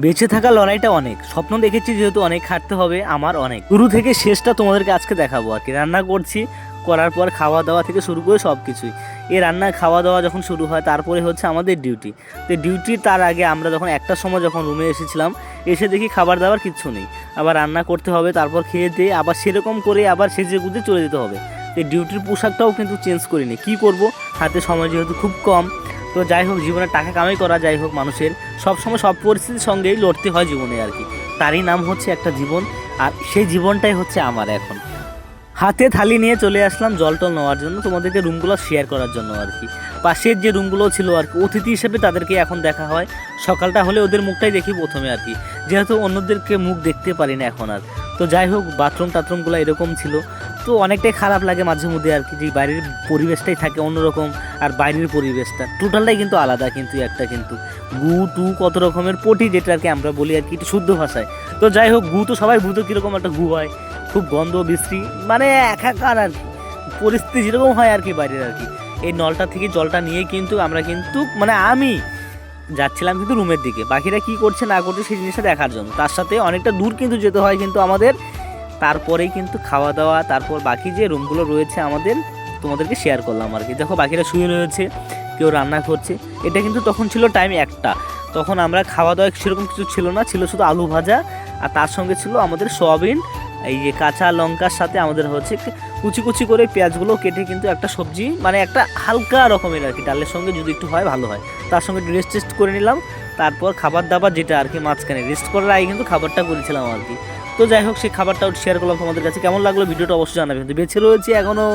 বেঁচে থাকা লড়াইটা অনেক, স্বপ্ন দেখেছি যেহেতু অনেক খাটতে হবে আমার, অনেক শুরু থেকে শেষটা তোমাদেরকে আজকে দেখাবো আর কি। রান্না করছি, করার পর খাওয়া দাওয়া থেকে শুরু করে সব কিছুই, এই রান্না খাওয়া দাওয়া যখন শুরু হয় তারপরে হচ্ছে আমাদের ডিউটি। তো ডিউটি তার আগে আমরা যখন একটার সময় যখন রুমে এসেছিলাম, এসে দেখি খাবার দাবার কিচ্ছু নেই, আবার রান্না করতে হবে, তারপর খেয়ে দিয়ে আবার সেরকম করে আবার সেজে গুজে চলে যেতে হবে। তো ডিউটির পোশাকটাও কিন্তু চেঞ্জ করিনি, কী করব, হাতে সময় যেহেতু খুব কম। তো যাই হোক, জীবনে টাকা কামাই করা যাই হোক, মানুষের সবসময় সব পরিস্থিতির সঙ্গেই লড়তে হয় জীবনে আর কি। তারই নাম হচ্ছে একটা জীবন, আর সেই জীবনটাই হচ্ছে আমার এখন। হাতে থালি নিয়ে চলে আসলাম জল টল নেওয়ার জন্য, তোমাদেরকে রুমগুলো শেয়ার করার জন্য আর কি। পাশের যে রুমগুলো ছিল আর কি, অতিথি হিসেবে তাদেরকে এখন দেখা হয়। সকালটা হলে ওদের মুখটাই দেখি প্রথমে আর কি, যেহেতু অন্যদেরকে মুখ দেখতে পারি না এখন আর। তো যাই হোক, বাথরুম টাথরুমগুলো এরকম ছিল। তো অনেকটাই খারাপ লাগে মাঝে মধ্যে আর কি, যে বাইরের পরিবেশটাই থাকে অন্যরকম, আর বাইরের পরিবেশটা টোটালটাই কিন্তু আলাদা। কিন্তু একটা কিন্তু গু টু কত রকমের পটি, যেটা আর কি আমরা বলি আর কি একটু শুদ্ধ ভাষায়। তো যাই হোক, গু তো সবাই বুঝতো কীরকম একটা গু হয়, খুব গন্ধ বিশ্রী, মানে একাকার আর কি পরিস্থিতি যেরকম হয় আর কি বাইরের আর কি। এই নলটা থেকে জলটা নিয়ে কিন্তু আমরা কিন্তু মানে আমি যাচ্ছিলাম কিন্তু রুমের দিকে, বাকিরা কি করছে না করছে সেই জিনিসটা দেখার জন্য। তার সাথে অনেকটা দূর কিন্তু যেতে হয় কিন্তু আমাদের। তারপরেই কিন্তু খাওয়া দাওয়া, তারপর বাকি যে রুমগুলো রয়েছে আমাদের, তোমাদেরকে শেয়ার করলাম আর কি। দেখো বাকিরা শুয়ে রয়েছে, কেউ রান্না করছে। এটা কিন্তু তখন ছিল টাইম 1টা, তখন আমরা খাওয়া দাওয়া সেরকম কিছু ছিল না, ছিল শুধু আলু ভাজা, আর তার সঙ্গে ছিল আমাদের সয়াবিন, এই যে কাঁচা লঙ্কার সাথে আমাদের হচ্ছে কুচি কুচি করে পেঁয়াজগুলো কেটে কিন্তু একটা সবজি, মানে একটা হালকা রকমের আর কি, ডালের সঙ্গে যদি একটু হয় ভালো হয়। তার সঙ্গে একটু রেস্ট টেস্ট করে নিলাম, তারপর খাবার দাবার যেটা আর কি মাঝখানে রেস্ট করার আগে কিন্তু খাবারটা করেছিলাম আর কি। তো যাই হোক, সেই খাবারটাও শেয়ার করলাম তোমাদের কাছে। কেমন লাগলো ভিডিওটা অবশ্যই জানাবে, কিন্তু বেঁচে রয়েছে এখনও।